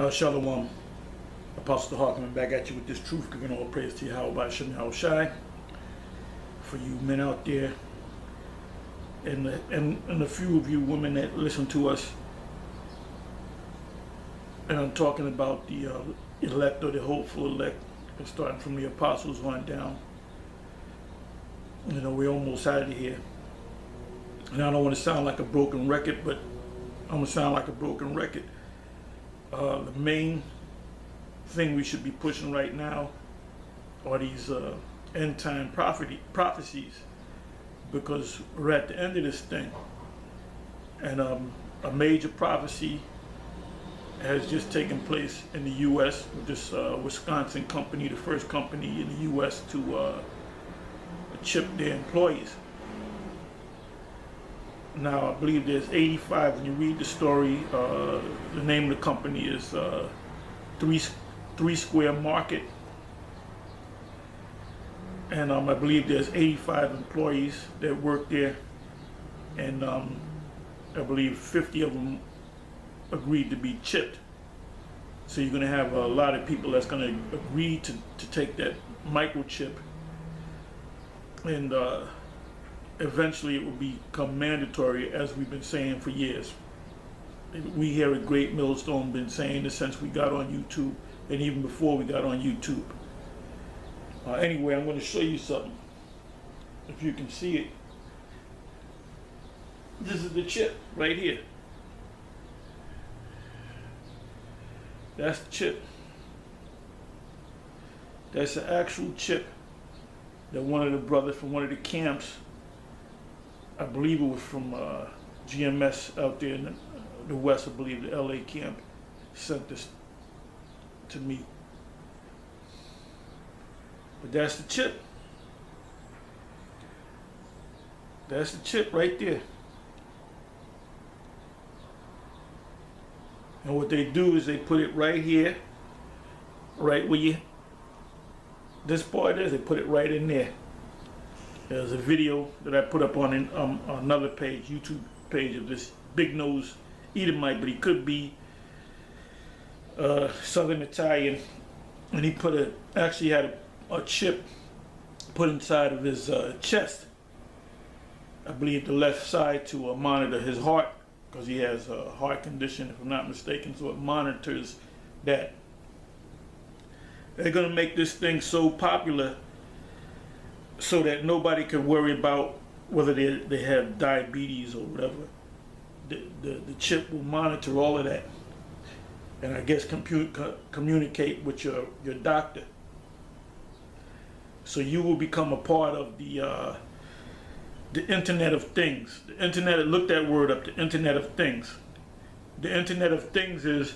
Shalom, Apostle Tahar coming back at you with this truth, giving all praise to Yahweh Shem Yahushai. For you men out there, and the few of you women that listen to us, and I'm talking about the elect or the hopeful elect, starting from the apostles on down. You know, we're almost out of here. And I don't want to sound like a broken record, but I'm going to sound like a broken record. The main thing we should be pushing right now are these end time prophecies, because we're at the end of this thing. And a major prophecy has just taken place in the U.S. with this Wisconsin company, the first company in the U.S. to chip their employees. Now, I believe there's 85. When you read the story, the name of the company is Three Square Market. And I believe there's 85 employees that work there. And I believe 50 of them agreed to be chipped. So you're going to have a lot of people that's going to agree to take that microchip. And eventually it will become mandatory, as we've been saying for years. We here at Great Millstone been saying this since we got on YouTube, and even before we got on YouTube. Anyway, I'm going to show you something. If you can see it, this is the chip right here. That's the chip. That's the actual chip that one of the brothers from one of the camps, I believe it was from GMS out there in the West, I believe the LA camp, sent this to me. But that's the chip. That's the chip right there. And what they do is they put it right here, right where you, this part is, they put it right in there. There's a video that I put up on another page, YouTube page, of this big nose Edomite, but he could be Southern Italian, and he actually had a chip put inside of his chest. I believe the left side to monitor his heart, because he has a heart condition, if I'm not mistaken, so it monitors that. They're going to make this thing so popular so that nobody can worry about whether they have diabetes or whatever. The chip will monitor all of that, and I guess communicate with your doctor. So you will become a part of the Internet of Things. The Internet, look that word up, the Internet of Things. The Internet of Things is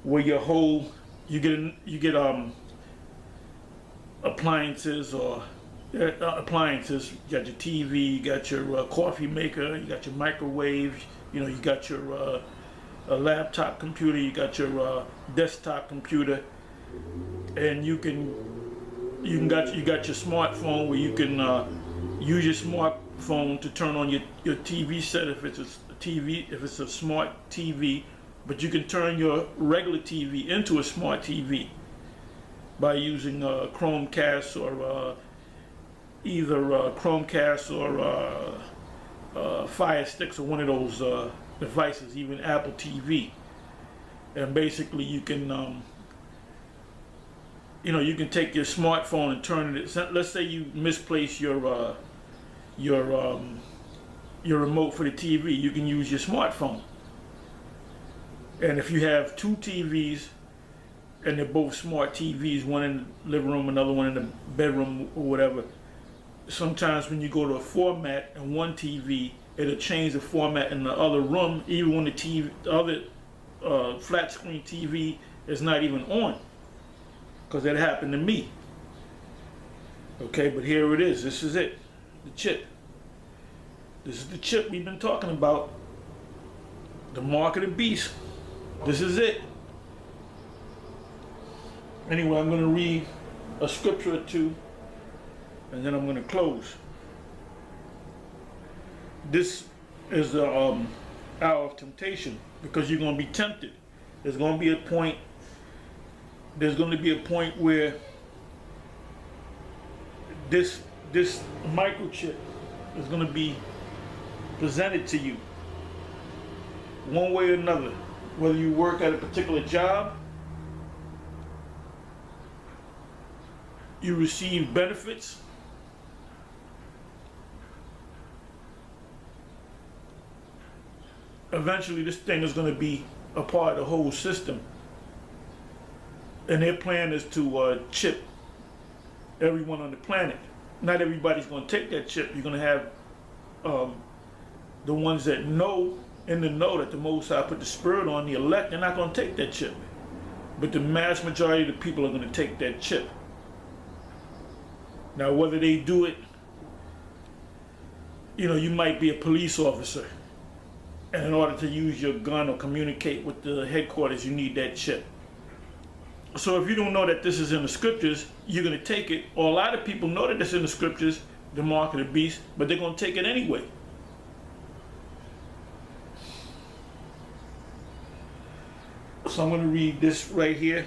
where you get appliances or appliances. You got your TV, you got your coffee maker, you got your microwave, you know, you got your a laptop computer, you got your desktop computer, and you got your smartphone where you can use your smartphone to turn on your TV set if it's a TV, if it's a smart TV, but you can turn your regular TV into a smart TV by using Chromecast or either Chromecast or Fire Sticks or one of those devices, even Apple TV. And basically you can you know, you can take your smartphone and turn it. Let's say you misplace your remote for the TV, you can use your smartphone. And if you have two TVs and they're both smart TVs, one in the living room, another one in the bedroom or whatever, sometimes when you go to a format in one TV, it'll change the format in the other room, even when the other flat screen TV is not even on, because that happened to me. Okay, but here it is. This is it, the chip. This is the chip we've been talking about, the mark of the beast. This is it. Anyway, I'm going to read a scripture or two, and then I'm going to close. This is the hour of temptation, because you're going to be tempted. There's going to be a point there's going to be a point where this microchip is going to be presented to you one way or another, whether you work at a particular job, you receive benefits, eventually this thing is going to be a part of the whole system. And their plan is to chip everyone on the planet. Not everybody's going to take that chip. You're going to have the ones that know, in the know that the Most High put the Spirit on, the elect, they're not going to take that chip. But the mass majority of the people are going to take that chip. Now, whether they do it, you might be a police officer, and in order to use your gun or communicate with the headquarters, you need that chip. So if you don't know that this is in the scriptures, you're going to take it, or a lot of people know that it's in the scriptures, the mark of the beast, but they're going to take it anyway. So I'm going to read this right here,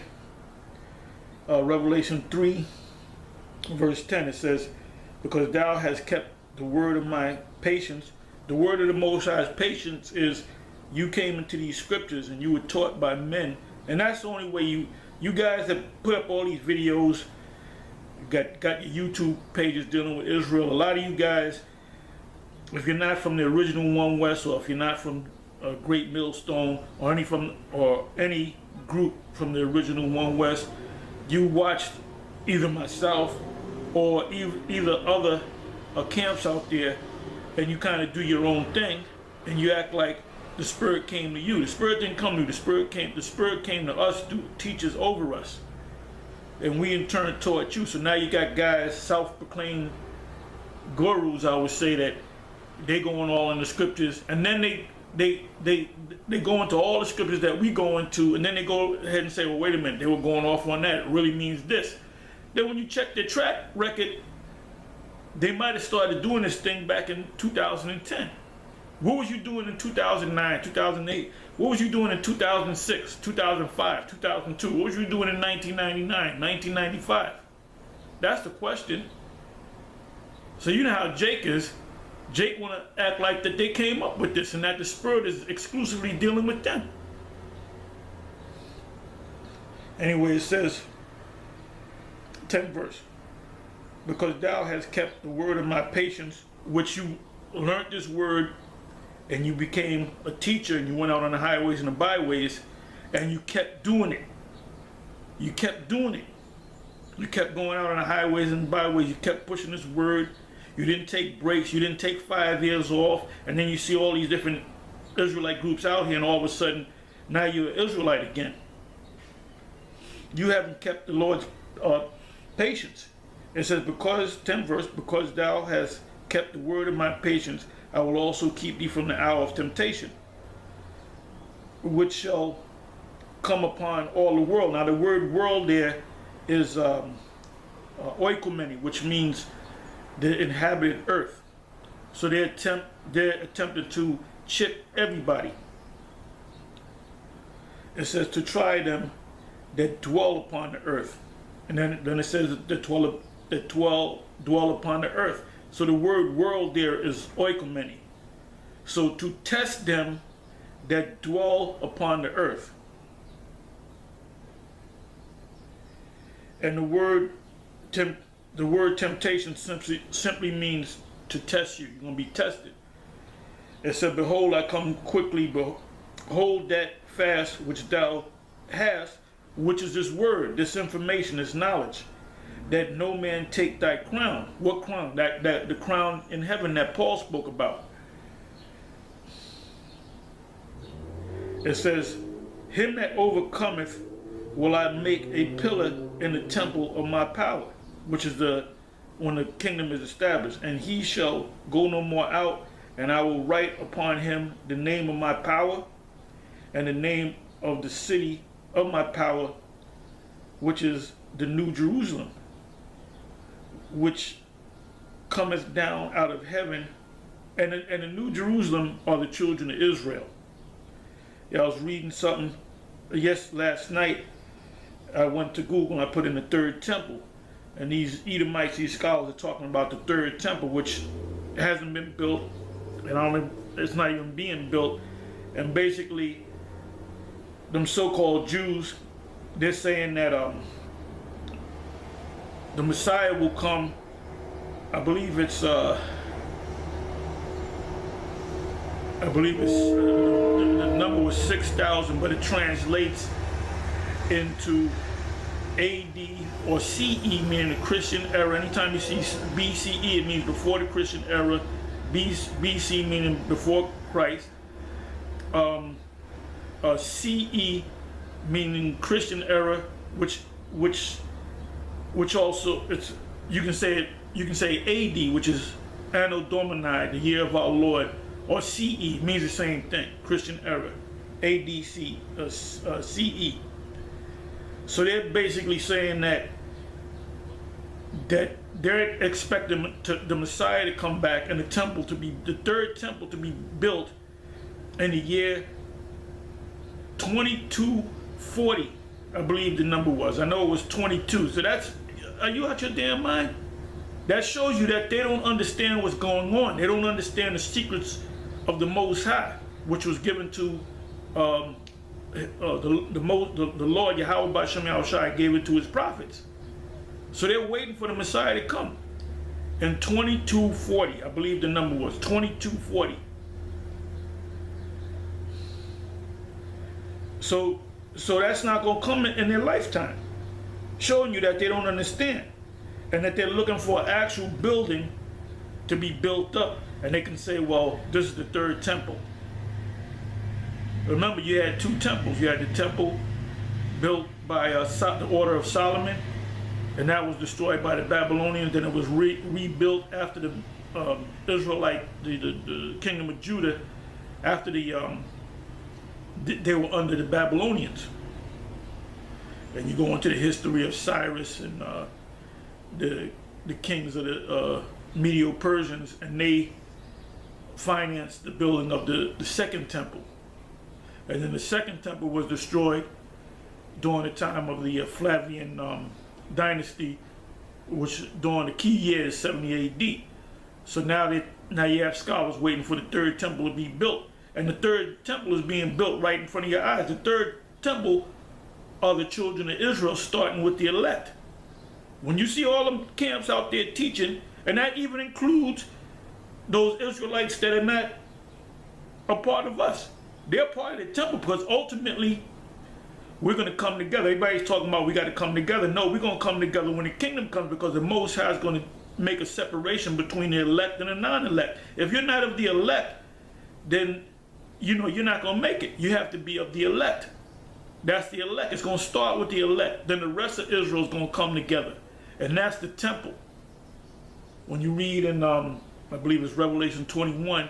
Revelation 3, verse 10. It says, because thou hast kept the word of my patience. The word of the Most High's patience is you came into these scriptures and you were taught by men. And that's the only way you guys have put up all these videos, got your YouTube pages dealing with Israel. A lot of you guys, if you're not from the original One West, or if you're not from Great Millstone, or any group from the original One West, you watched either myself or either other camps out there, and you kind of do your own thing, and you act like the Spirit came to you. The Spirit didn't come to you. The Spirit came to us through teachers over us, and we in turn taught you. So now you got guys, self-proclaimed gurus, I would say, that they going all in the scriptures, and then they go into all the scriptures that we go into, and then they go ahead and say, well, wait a minute, they were going off on that. It really means this. Then when you check their track record, they might have started doing this thing back in 2010. What was you doing in 2009, 2008? What was you doing in 2006, 2005, 2002? What was you doing in 1999, 1995? That's the question. So you know how Jake is. Jake want to act like that they came up with this and that the Spirit is exclusively dealing with them. Anyway, it says, 10th verse, because thou hast kept the word of my patience, which you learned this word, and you became a teacher, and you went out on the highways and the byways, and you kept doing it. You kept doing it. You kept going out on the highways and byways. You kept pushing this word. You didn't take breaks. You didn't take 5 years off. And then you see all these different Israelite groups out here, and all of a sudden, now you're an Israelite again. You haven't kept the Lord's patience. It says, because, 10th verse, because thou hast kept the word of my patience, I will also keep thee from the hour of temptation, which shall come upon all the world. Now the word world there is oikomeni, which means the inhabited earth. So they're attempting to chip everybody. It says to try them that dwell upon the earth. And then it says that dwell upon the earth. So the word world there is oikomeni. So to test them that dwell upon the earth. And the word temptation simply means to test you. You're going to be tested. It said, behold, I come quickly. Behold that fast which thou hast, which is this word, this information, this knowledge, that no man take thy crown. What crown? That the crown in heaven that Paul spoke about. It says, him that overcometh will I make a pillar in the temple of my power, which is when the kingdom is established, and he shall go no more out, and I will write upon him the name of my power, and the name of the city of my power, which is the New Jerusalem, which cometh down out of heaven. And the New Jerusalem are the children of Israel. Yeah, I was reading something last night, I went to Google and I put in the third temple. And these Edomites, these scholars are talking about the third temple, which hasn't been built, and it's not even being built. And basically, them so-called Jews, they're saying that the Messiah will come. I believe it's the number was 6,000, but it translates into AD or CE, meaning the Christian era. Anytime you see BCE, it means before the Christian era. BC meaning before Christ. CE meaning Christian era, which also you can say AD, which is Anno Domini, the year of our Lord, or CE means the same thing, Christian era, ADC, CE. So they're basically saying that they're expecting the Messiah to come back and the third temple to be built in the year 2240, I believe the number was. I know it was 22. So are you out your damn mind? That shows you that they don't understand what's going on. They don't understand the secrets of the Most High, which was given to the Lord Yahweh B'Shem Yahushua gave it to his prophets. So they're waiting for the Messiah to come. In 2240, I believe the number was 2240. So that's not going to come in their lifetime. Showing you that they don't understand. And that they're looking for an actual building to be built up. And they can say, well, this is the third temple. Remember, you had two temples. You had the temple built by the order of Solomon, and that was destroyed by the Babylonians. Then it was rebuilt after the Israelite, the kingdom of Judah, after they were under the Babylonians. And you go into the history of Cyrus and the kings of the Medo-Persians, and they financed the building of the second temple. And then the second temple was destroyed during the time of the Flavian dynasty, which during the key year is 70 AD. So now you have scholars waiting for the third temple to be built. And the third temple is being built right in front of your eyes. The third temple are the children of Israel, starting with the elect. When you see all them camps out there teaching, and that even includes those Israelites that are not a part of us. They're part of the temple, because ultimately we're going to come together. Everybody's talking about we got to come together. No, we're going to come together when the kingdom comes, because the Most High is going to make a separation between the elect and the non-elect. If you're not of the elect, then you're not going to make it. You have to be of the elect. That's the elect. It's going to start with the elect. Then the rest of Israel is going to come together. And that's the temple. When you read in, I believe it's Revelation 21,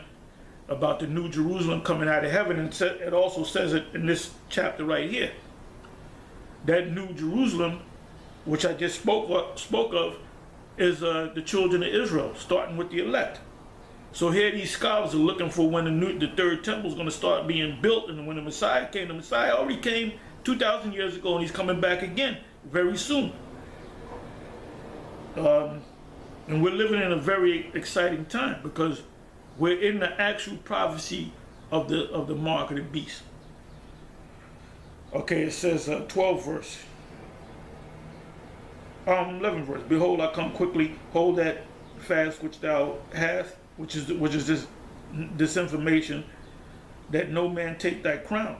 about the New Jerusalem coming out of heaven, and it also says it in this chapter right here. That New Jerusalem, which I just spoke of, is the children of Israel, starting with the elect. So here these scholars are looking for when the third temple is going to start being built, and when the Messiah came. The Messiah already came 2,000 years ago, and he's coming back again very soon. And we're living in a very exciting time, because we're in the actual prophecy of the mark of the beast. Okay, it says 12 verse. 11 verse. Behold, I come quickly. Hold that fast which thou hast, which is this information, that no man take thy crown.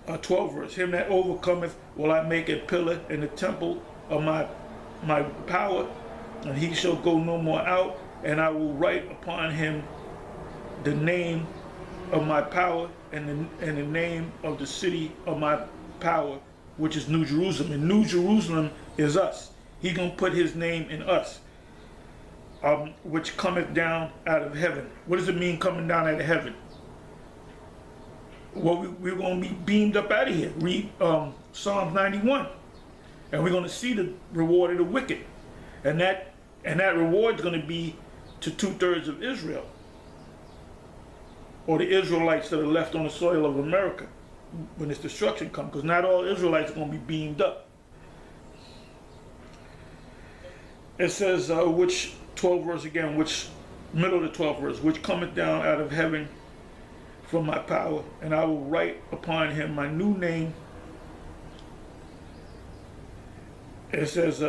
12 verse. Him that overcometh will I make a pillar in the temple of my power, and he shall go no more out, and I will write upon him the name of my power and the name of the city of my power, which is New Jerusalem. And New Jerusalem is us. He gonna put his name in us, which cometh down out of heaven. What does it mean, coming down out of heaven? Well, we're gonna be beamed up out of here. Read Psalms 91, and we're gonna see the reward of the wicked, and that reward is gonna be to 2/3 of Israel, or the Israelites that are left on the soil of America. when this destruction comes, because not all Israelites are going to be beamed up. It says, which 12th verse again, which middle of the 12th verse, which cometh down out of heaven from my power, and I will write upon him my new name. It says,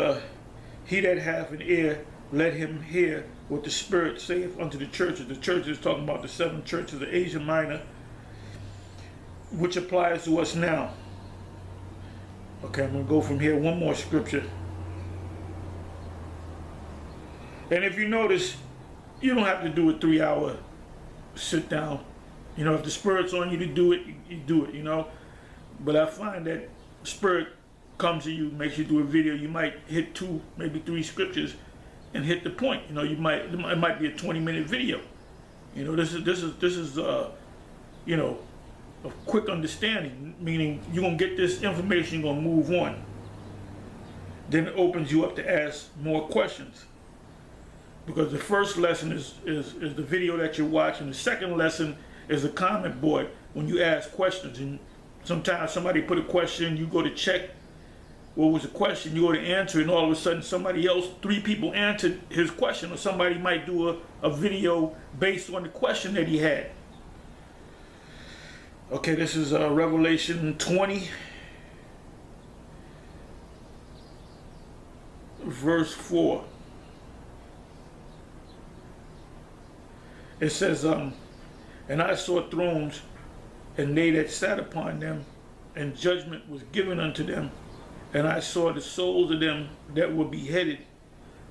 he that hath an ear, let him hear what the Spirit saith unto the churches. The church is talking about the 7 churches of Asia Minor, which applies to us now. Okay, I'm going to go from here. One more scripture. And if you notice, you don't have to do a 3-hour sit down. You know, if the Spirit's on you to do it, you do it, you know. But I find that Spirit comes to you, makes you do a video. You might hit 2, maybe 3 scriptures and hit the point. You know, it might be a 20-minute video. You know, this is you know, a quick understanding, meaning you're going to get this information, you're going to move on. Then it opens you up to ask more questions. Because the first lesson is the video that you're watching. The second lesson is a comment board when you ask questions. And sometimes somebody put a question, you go to check what was the question, you go to answer, and all of a sudden somebody else, 3 people answered his question, or somebody might do a video based on the question that he had. Okay, this is Revelation 20, verse 4. It says, and I saw thrones, and they that sat upon them, and judgment was given unto them. And I saw the souls of them that were beheaded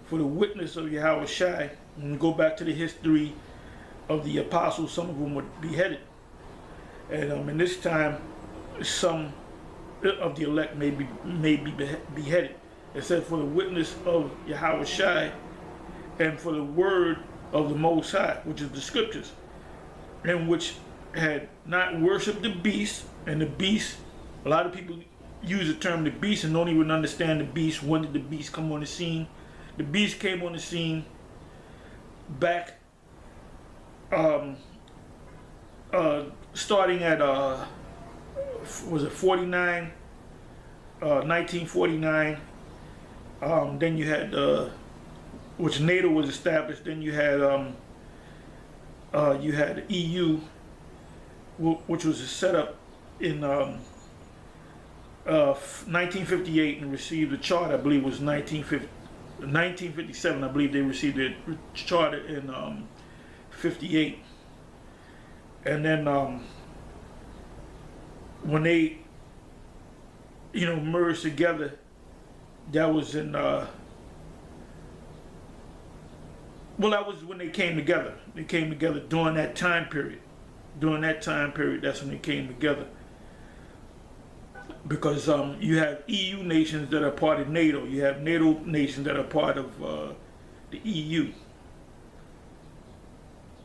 for the witness of Yahweh Shai. And go back to the history of the apostles, some of them were beheaded. And in this time, some of the elect may be beheaded. It said, for the witness of Yahweh Shai, and for the word of the Most High, which is the scriptures, and which had not worshipped the beast. And the beast, a lot of people use the term the beast and don't even understand the beast. When did the beast come on the scene? The beast came on the scene back starting at was it 49, 1949. Then you had which NATO was established. Then you had the EU, which was set up in 1958 and received the charter. I believe it was 1957. I believe they received the charter in 58. And then when they, you know, merged together, that was in well, that was when they came together. They came together during that time period. During that time period, that's when they came together. Because you have EU nations that are part of NATO. You have NATO nations that are part of the EU.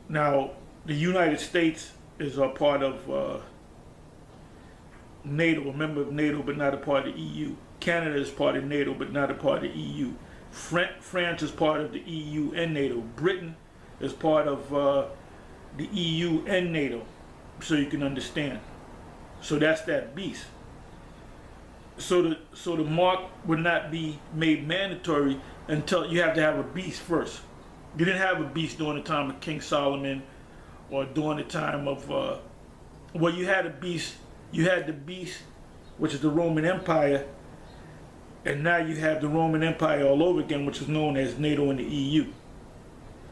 Now, the United States is a part of NATO, a member of NATO, but not a part of the EU. Canada is part of NATO, but not a part of the EU. France is part of the EU and NATO. Britain is part of the EU and NATO, so you can understand. So that's that beast. So the mark would not be made mandatory until you have to have a beast first. You didn't have a beast during the time of King Solomon, or during the time of well, you had a beast. You had the beast, which is the Roman Empire. And now you have the Roman Empire all over again, which is known as NATO and the EU.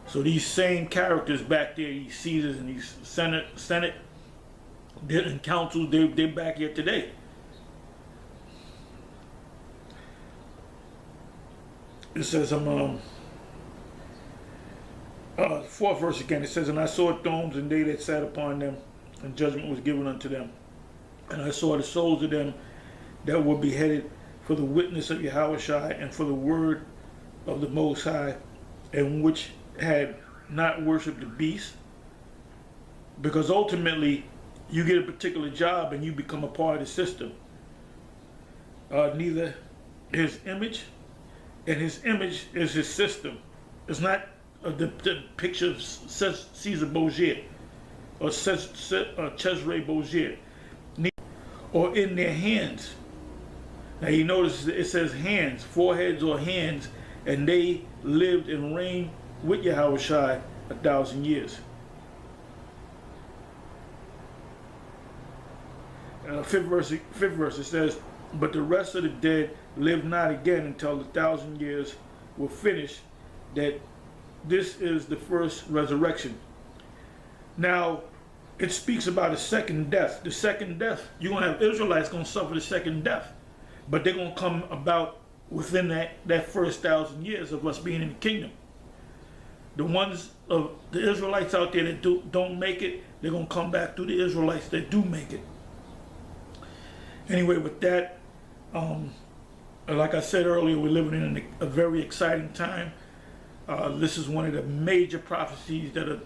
So these same characters back there, these Caesars and these Senate and councils, they're back here today. It says, 4th verse again, it says, and I saw thrones, and they that sat upon them, and judgment was given unto them. And I saw the souls of them that were beheaded for the witness of Yahweh Shai, and for the word of the Most High, and which had not worshipped the beast. Because ultimately, you get a particular job and you become a part of the system. Neither his image, and his image is his system. It's not the picture of Caesar Borgia or Cesare Borgia. or in their hands. Now you notice it says hands, foreheads or hands, and they lived and reigned with Yahushua 1,000 years. Fifth verse, it says, but the rest of the dead lived not again until 1,000 years were finished, that this is the first resurrection. Now, it speaks about a second death. The second death, you're going to have Israelites going to suffer the second death, but they're going to come about within that first 1,000 years of us being in the kingdom. The ones of the Israelites out there that don't make it, they're going to come back through the Israelites that do make it. Anyway, with that, like I said earlier, we're living in a very exciting time. This is one of the major prophecies that are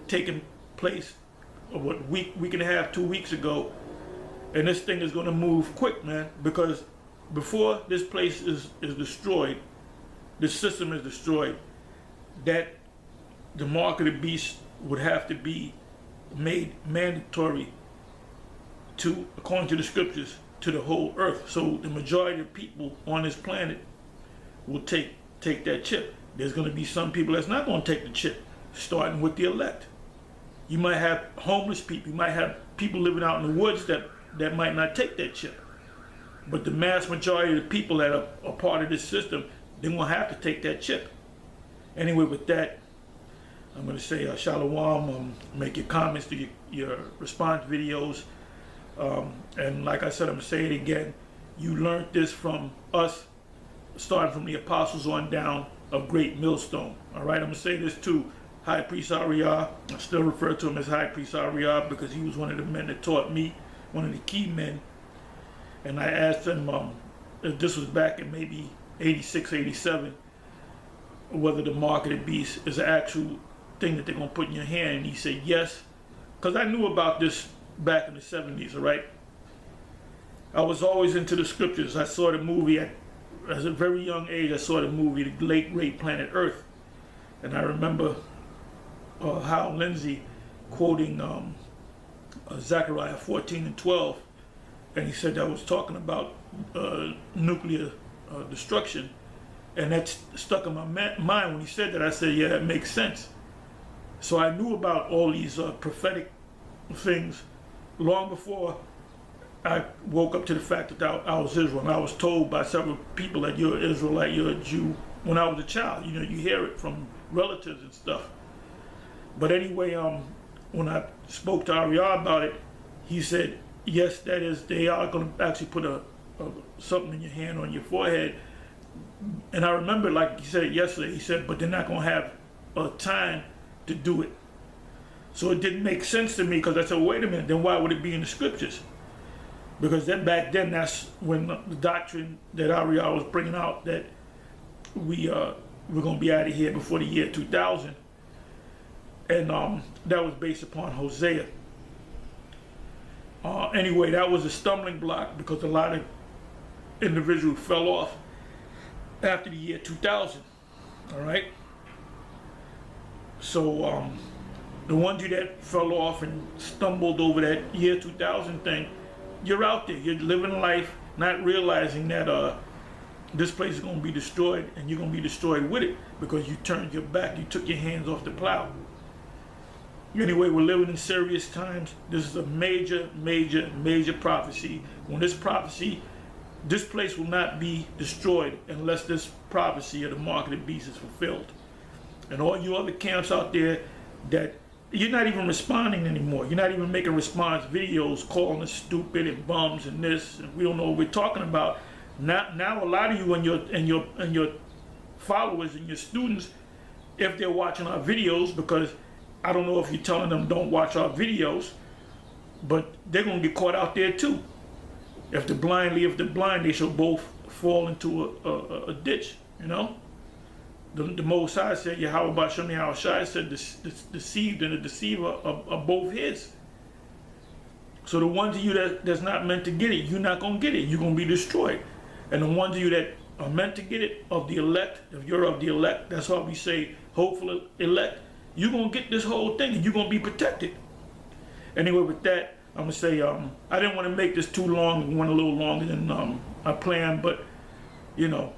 taking place week and a half, 2 weeks ago, and this thing is going to move quick, man, because before this place is destroyed, this system is destroyed, that the mark of the beast would have to be made mandatory to, according to the scriptures, to the whole earth. So the majority of people on this planet will take that chip. There's going to be some people that's not going to take the chip, starting with the elect. You might have homeless people, you might have people living out in the woods that might not take that chip. But the mass majority of the people that are part of this system, they're going to have to take that chip. Anyway, with that, I'm going to say shalom, make your comments to your response videos. And like I said, I'm going to say it again. You learned this from us, starting from the apostles on down of Great Millstone. All right, I'm going to say this too. High Priest Ariah, I still refer to him as High Priest Ariah because he was one of the men that taught me, one of the key men. And I asked him, if this was back in maybe 86, 87, whether the mark of the beast is an actual thing that they're going to put in your hand. And he said yes, because I knew about this back in the 70s, all right? I was always into the scriptures. I saw the movie as a very young age. I saw the movie, The Late Great Planet Earth. And I remember Hal Lindsey quoting Zechariah 14 and 12. And he said that was talking about nuclear destruction. And that stuck in my mind when he said that. I said, yeah, that makes sense. So I knew about all these prophetic things long before I woke up to the fact that I was Israel. And I was told by several people that you're an Israelite, you're a Jew, when I was a child. You know, you hear it from relatives and stuff. But anyway, when I spoke to Ariah about it, he said, yes, that is, they are going to actually put something in your hand, on your forehead. And I remember, like he said yesterday, he said, but they're not going to have time to do it. So it didn't make sense to me, because I said, wait a minute, then why would it be in the scriptures? Because then back then, that's when the doctrine that Ariah was bringing out, that we're going to be out of here before the year 2000. And that was based upon Hosea. Anyway, that was a stumbling block because a lot of individuals fell off after the year 2000. All right. So the ones of you that fell off and stumbled over that year 2000 thing, you're out there. You're living life, not realizing that this place is going to be destroyed, and you're going to be destroyed with it because you turned your back. You took your hands off the plow. Anyway, we're living in serious times. This is a major, major, major prophecy. When this prophecy, this place will not be destroyed unless this prophecy of the mark of the beast is fulfilled. And all you other camps out there that you're not even responding anymore. You're not even making response videos calling us stupid and bums and this, and we don't know what we're talking about. Now a lot of you and your followers and your students, if they're watching our videos, because I don't know if you're telling them don't watch our videos, but they're going to get caught out there too. If the blind leave the blind, they shall both fall into a ditch, you know? The Most High said, Yahweh Basham Yahushai said, the deceived and the deceiver are both his. So the ones of you that's not meant to get it, you're not going to get it. You're going to be destroyed. And the ones of you that are meant to get it, of the elect, if you're of the elect, that's why we say hopeful elect, you're going to get this whole thing and you're going to be protected. Anyway, with that, I'm gonna say I didn't want to make this too long. We went a little longer than I planned, but you know,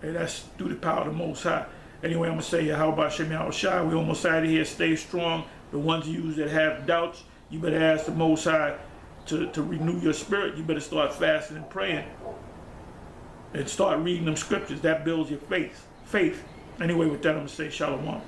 hey, that's through the power of the Most High. Anyway, I'm gonna say, how about Shem Shai? We almost out of here. Stay strong. The ones of you that have doubts, you better ask the Most High to renew your spirit. You better start fasting and praying, and start reading them scriptures. That builds your faith. Anyway, with that, I'm gonna say Shalom.